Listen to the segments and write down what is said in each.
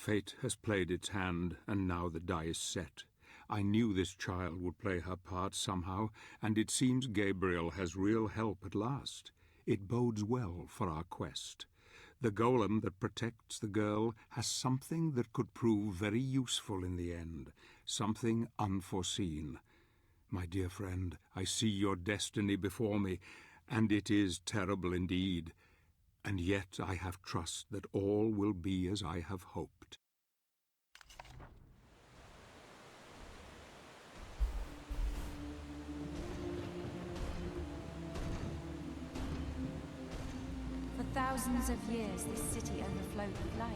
Fate has played its hand, and now the die is set. I knew this child would play her part somehow, and it seems Gabriel has real help at last. It bodes well for our quest. The golem that protects the girl has something that could prove very useful in the end, something unforeseen. My dear friend, I see your destiny before me, and it is terrible indeed. And yet I have trust that all will be as I have hoped. For thousands of years, this city overflowed with life.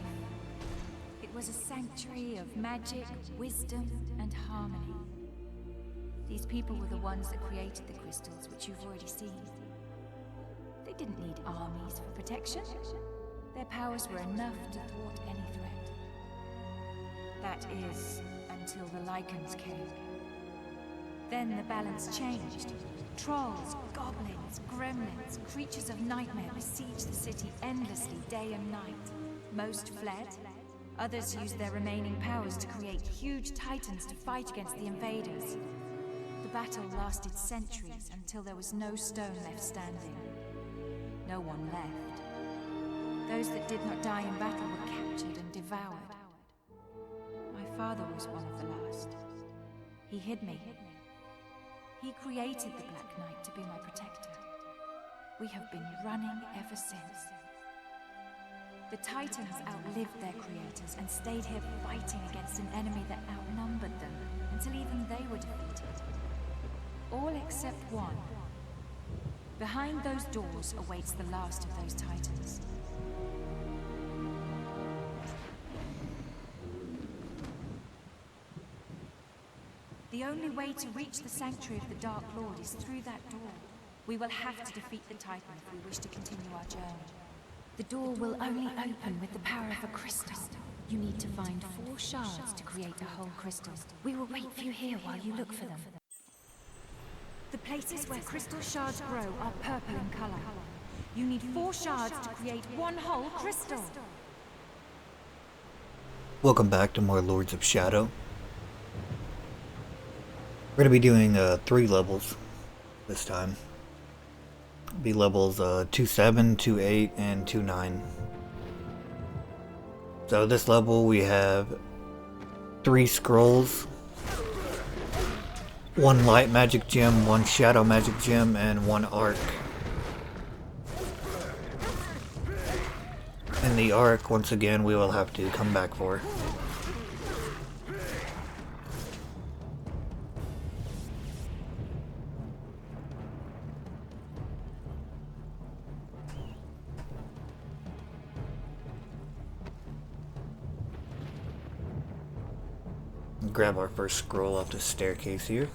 It was a sanctuary of magic, wisdom, and harmony. These people were the ones that created the crystals, which you've already seen. They didn't need armies for protection. Their powers were enough to thwart any threat. That is, until the Lycans came. Then the balance changed. Trolls, goblins, gremlins, creatures of nightmare besieged the city endlessly, day and night. Most fled. Others used their remaining powers to create huge titans to fight against the invaders. The battle lasted centuries until there was no stone left standing. No one left. Those that did not die in battle were captured and devoured. My father was one of the last. He hid me. He created the Black Knight to be my protector. We have been running ever since. The Titans outlived their creators and stayed here fighting against an enemy that outnumbered them until even they were defeated. All except one. Behind those doors awaits the last of those Titans. The only way to reach the Sanctuary of the Dark Lord is through that door. We will have to defeat the Titan if we wish to continue our journey. The door will only open with the power of a crystal. You need to find 4 shards to create a whole crystal. We will wait for you here while you look for them. The places where crystal shards grow are purple in color. You need 4 shards to create 1 whole crystal. Welcome back to more Lords of Shadow. We're going to be doing 3 levels this time. It'll be levels 2-7, 2-8, and 2-9. So this level we have 3 scrolls, 1 light magic gem, 1 shadow magic gem, and 1 arc. And the arc, once again, we will have to come back for. Grab our first scroll off the staircase here.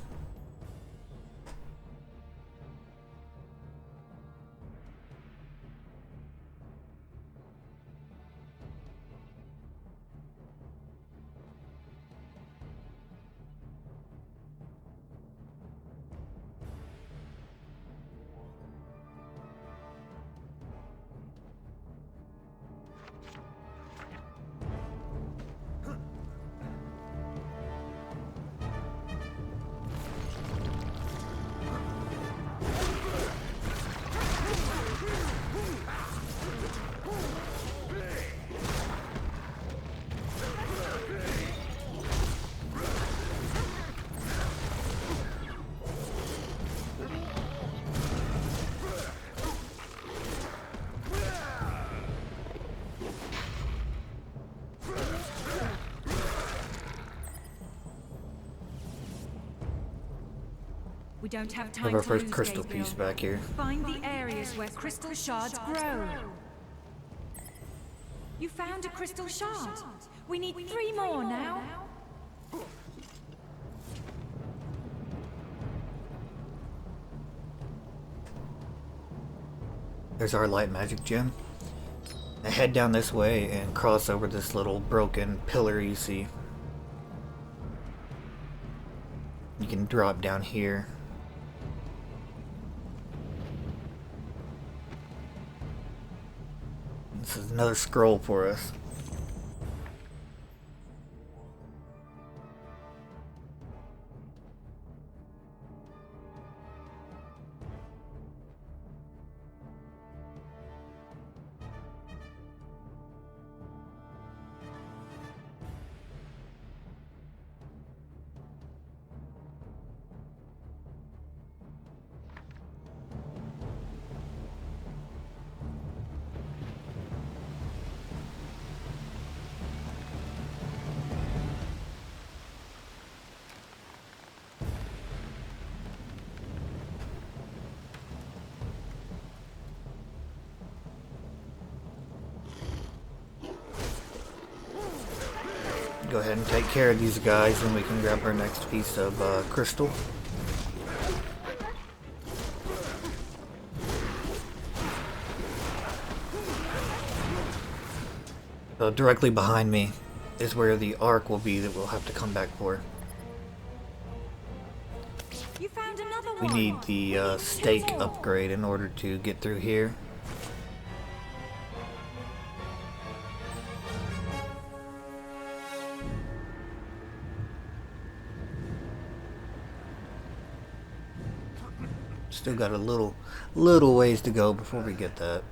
We don't have time Have our to first lose, crystal Gabriel. piece back here. Find the areas where crystal shards grow. You found a crystal shard. We need 3 more now. There's our light magic gem. Now head down this way and cross over this little broken pillar you see. You can drop down here. This is another scroll for us. go ahead and take care of these guys, and we can grab our next piece of crystal. So directly behind me is where the arc will be that we'll have to come back for. You found another one. We need the stake upgrade in order to get through here. Still got a little ways to go before we get that.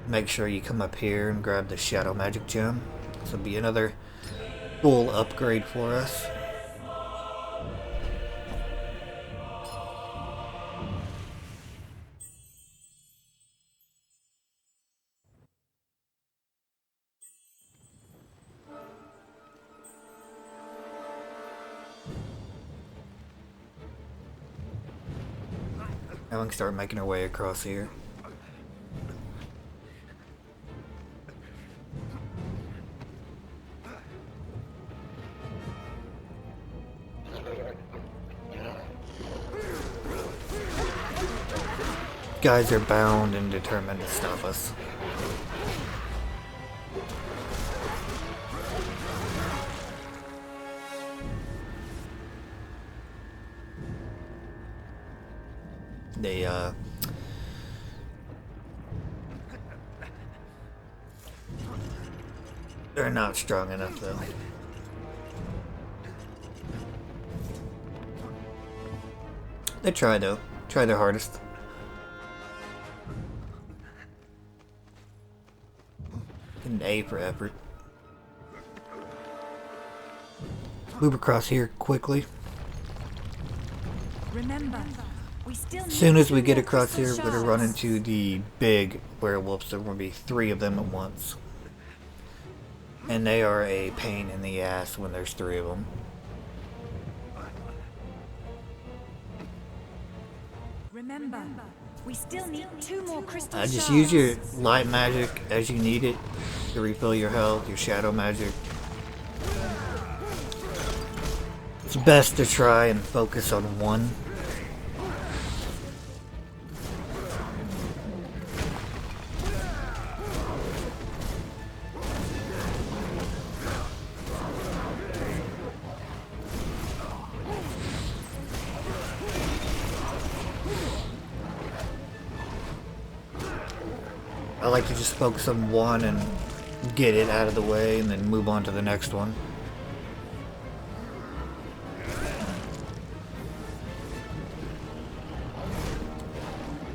Make sure you come up here and grab the shadowmagic gem. This will be another full upgrade for us. Now we can start making our way across here. Guys are bound and determined to stop us. They're not strong enough though. They try though. Try their hardest. An A for effort. Move across here quickly. Remember, we still As soon as we get across here, we're gonna run into the big werewolves. There will be 3 of them at once. And they are a pain in the ass when there's 3 of them. Remember, we still need 2 more crystal Just shards. use your light magic as you need it to refill your health, your shadow magic. It's best to try and focus on one. I like to just focus on one and get it out of the way and then move on to the next one.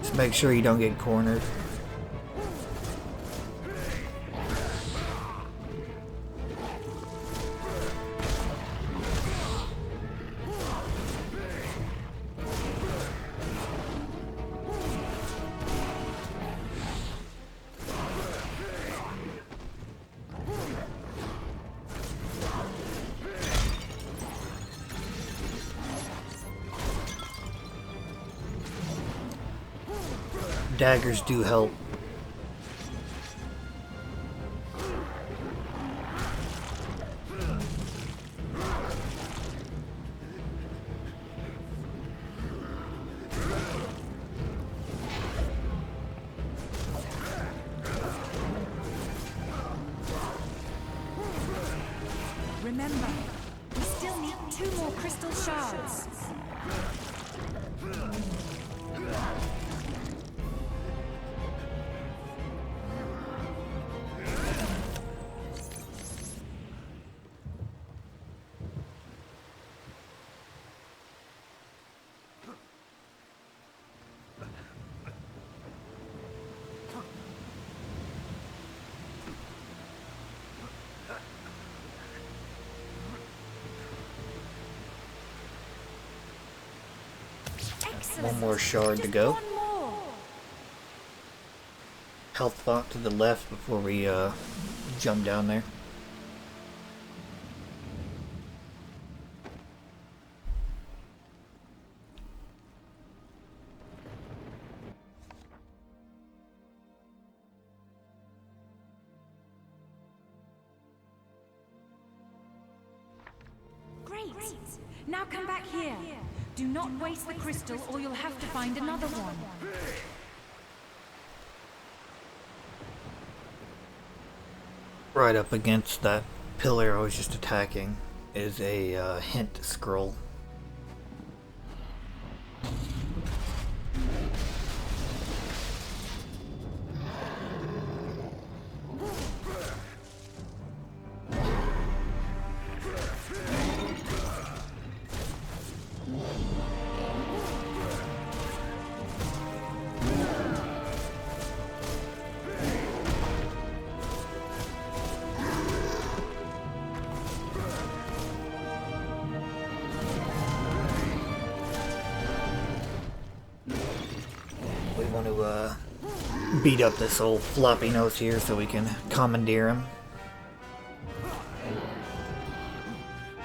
Just make sure you don't get cornered. Daggers do help. Remember, we still need 2 more crystal shards. One more shard to go. One more. Health font to the left before we jump down there. Now come back here. Do not waste the crystal or you'll have to find another one. Right up against that pillar I was just attacking is a hint scroll. We want to beat up this old floppy nose here so we can commandeer him.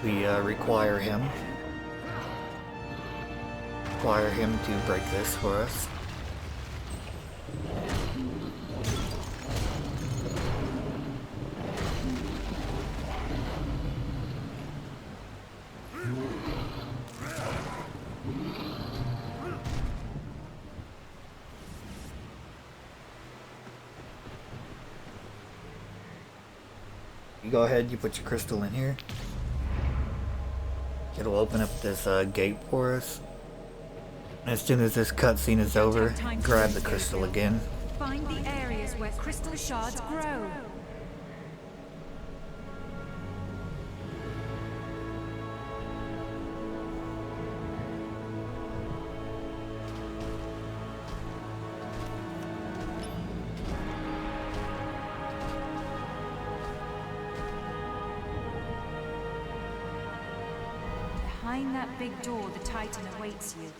We require him to break this for us. You go ahead, you put your crystal in here. It'll open up this gate for us. As soon as this cutscene is over, grab the crystal again. Find the areas where crystal shards grow. Behind that big door, the Titan awaits you.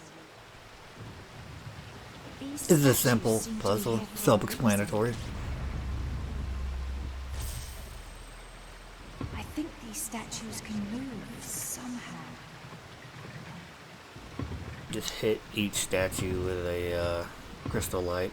This is a simple puzzle, self-explanatory. I think these statues can move somehow. Just hit each statue with a crystal light.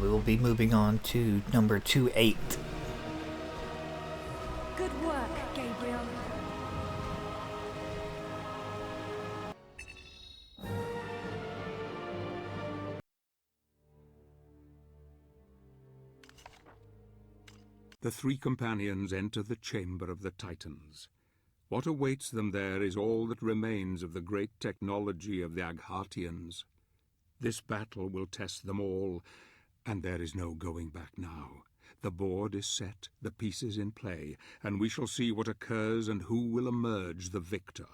We will be moving on to number 28. Good work, Gabriel. The three companions enter the chamber of the Titans. What awaits them there is all that remains of the great technology of the Aghartians. This battle will test them all, and there is no going back now. The board is set, the pieces in play, and we shall see what occurs and who will emerge the victor.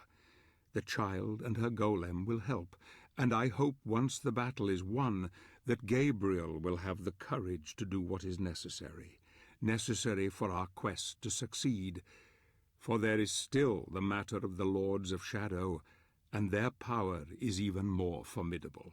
The child and her golem will help, and I hope once the battle is won that Gabriel will have the courage to do what is necessary for our quest to succeed. For there is still the matter of the Lords of Shadow, and their power is even more formidable.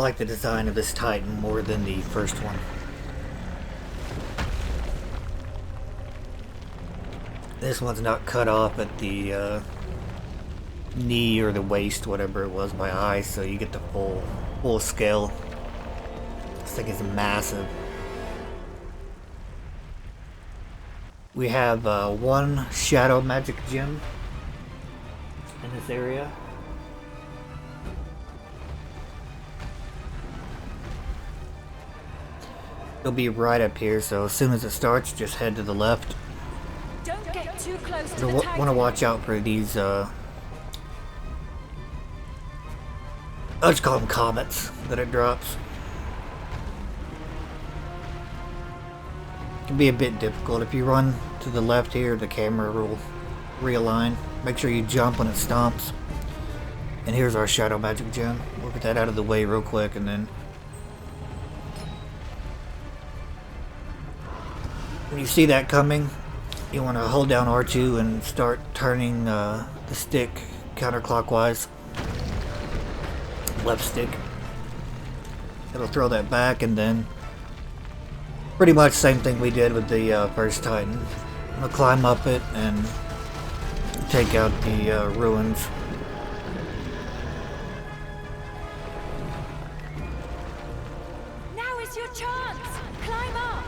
I like the design of this Titan more than the first one. This one's not cut off at the knee or the waist, whatever it was, by eye, so you get the full scale. This thing is massive. We have one shadow magic gem in this area. It'll be right up here, so as soon as it starts, just head to the left. Don't get too close to the You'll Titan. want to watch out for these, I'll just call them comets that it drops. It can be a bit difficult. If you run to the left here, the camera will realign. Make sure you jump when it stomps. And here's our shadow magic gem. We'll get that out of the way real quick, and then when you see that coming, you want to hold down R2 and start turning the stick counterclockwise. Left stick. It'll throw that back, and then pretty much same thing we did with the first Titan. I'm gonna climb up it and take out the ruins. Now is your chance. Climb up.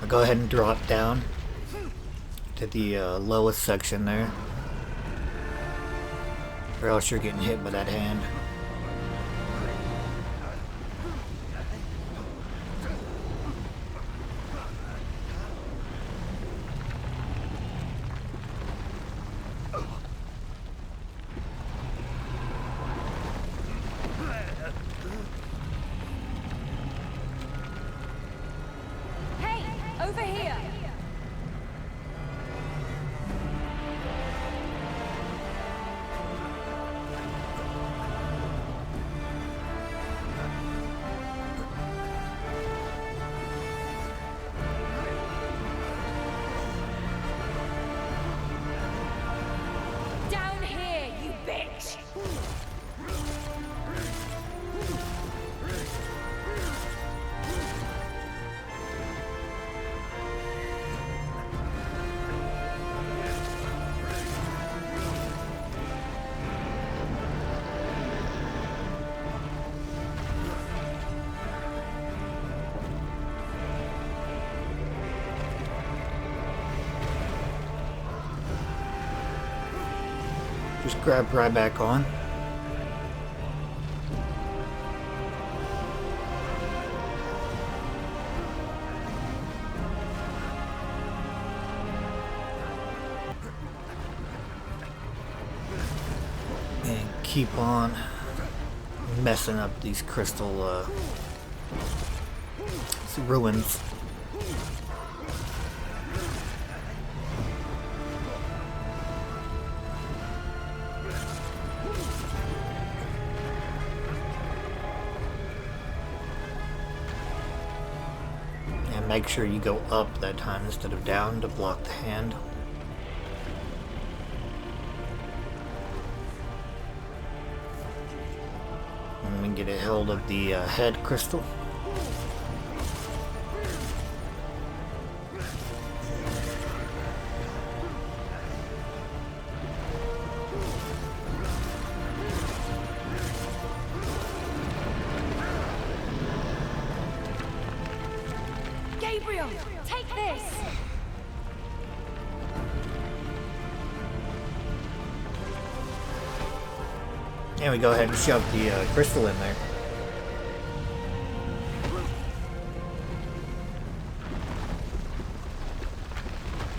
I'll go ahead and drop down to the lowest section there, or else you're getting hit by that hand. Over here! Down here, you bitch! Just grab right back on. And keep on messing up these crystal ruins. Make sure you go up that time instead of down to block the hand. And we get a hold of the head crystal. Take this! And we go ahead and shove the crystal in there.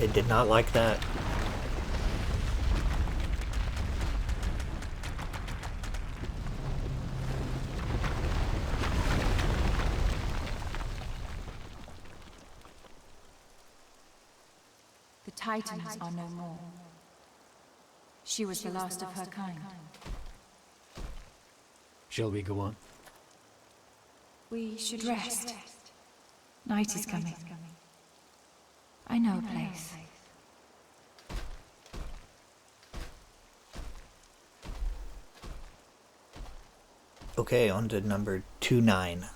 It did not like that. The Titans are no more. She was the last of her kind. Shall we go on? We should rest. Night is coming. I know a place. Okay, on to number 29.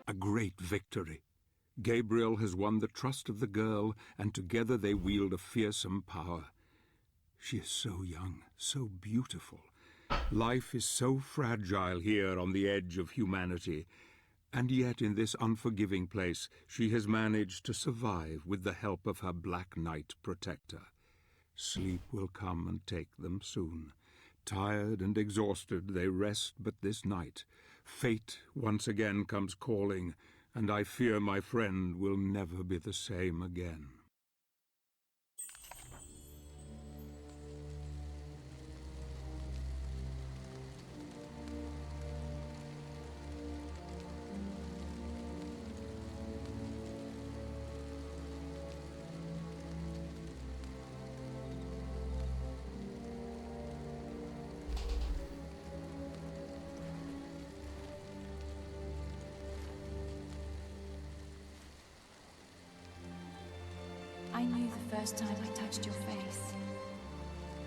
A great victory. Gabriel has won the trust of the girl, and together they wield a fearsome power. She is so young, so beautiful. Life is so fragile here on the edge of humanity, and yet in this unforgiving place she has managed to survive with the help of her Black Knight protector. Sleep will come and take them soon. Tired and exhausted, they rest but this night. Fate once again comes calling, and I fear my friend will never be the same again. I knew the first time I touched your face.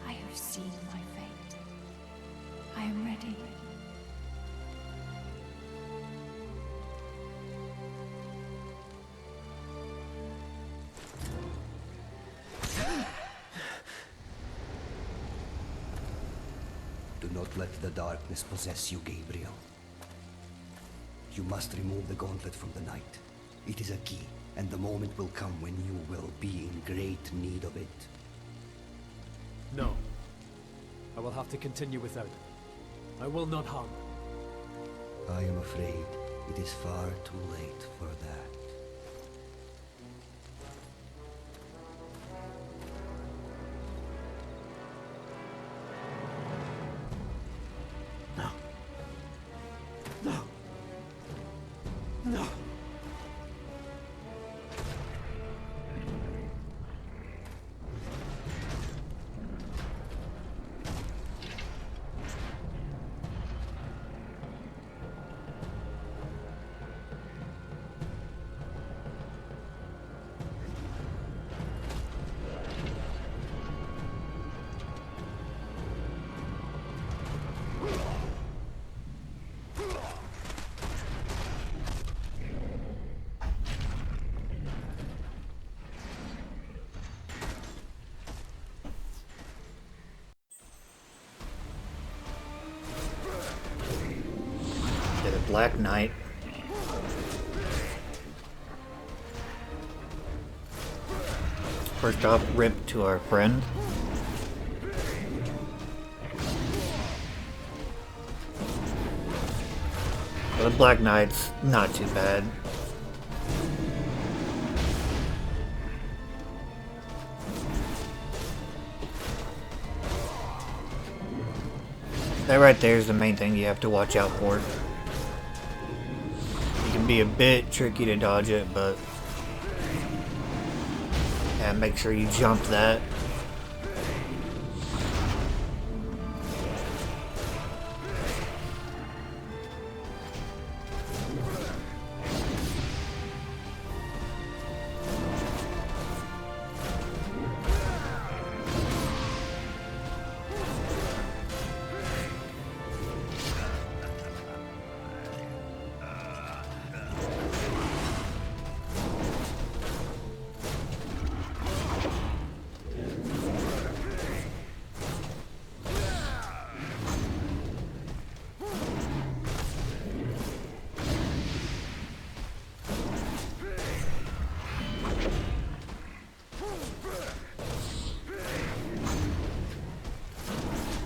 I have seen my fate. I am ready. Do not let the darkness possess you, Gabriel. You must remove the gauntlet from the night. It is a key, and the moment will come when you will be in great need of it. No. I will have to continue without it. I will not harm her. I am afraid it is far too late for that. Black Knight. First off, rip to our friend. The Black Knight's not too bad. That right there is the main thing you have to watch out for. It can be a bit tricky to dodge it, but yeah, make sure you jump that.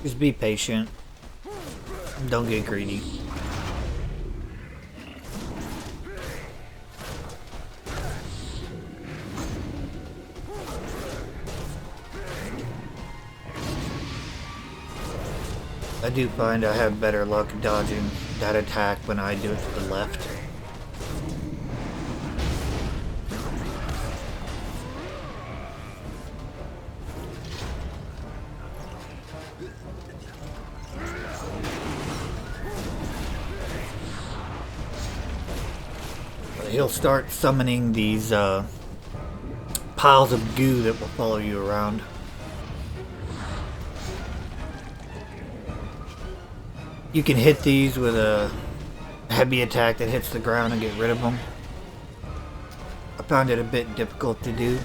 Just be patient. Don't get greedy. I do find I have better luck dodging that attack when I do it to the left. He'll start summoning these piles of goo that will follow you around. You can hit these with a heavy attack that hits the ground and get rid of them. I found it a bit difficult to do,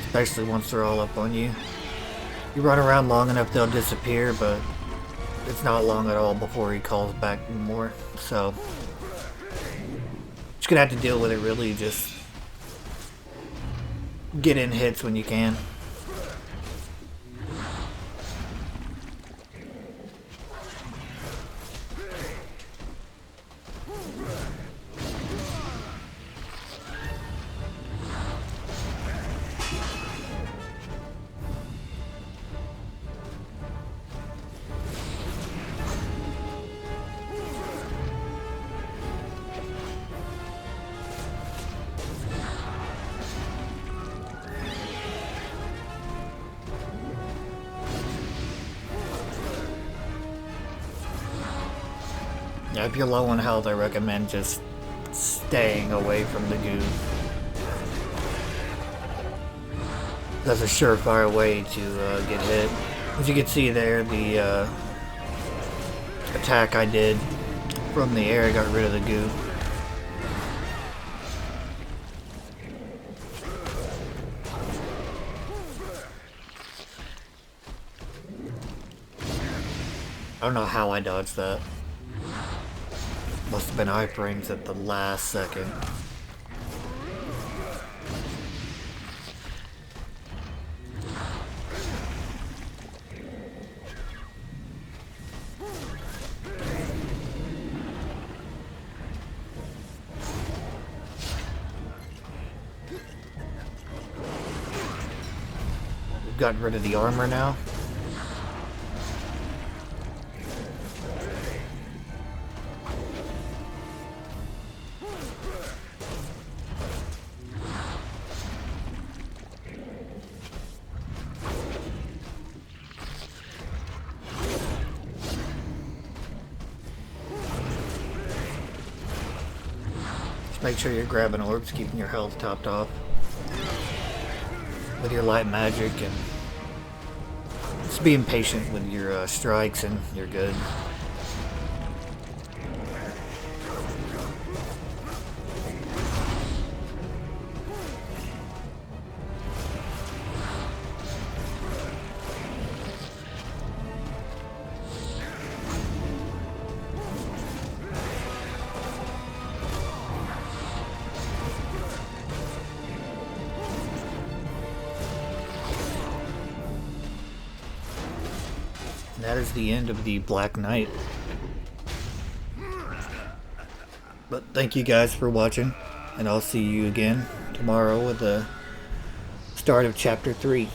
especially once they're all up on you. You run around long enough, they'll disappear, but it's not long at all before he calls back more. So just gonna have to deal with it, really. Just get in hits when you can. Yeah, if you're low on health, I recommend just staying away from the goo. That's a surefire way to get hit. As you can see there, the attack I did from the air got rid of the goo. I don't know how I dodged that. Must have been iframes at the last second. We've gotten rid of the armor now. Make sure you're grabbing orbs, keeping your health topped off with your light magic, and just being patient with your strikes, and you're good. That is the end of the Black Knight. But thank you guys for watching, and I'll see you again tomorrow with the start of Chapter 3.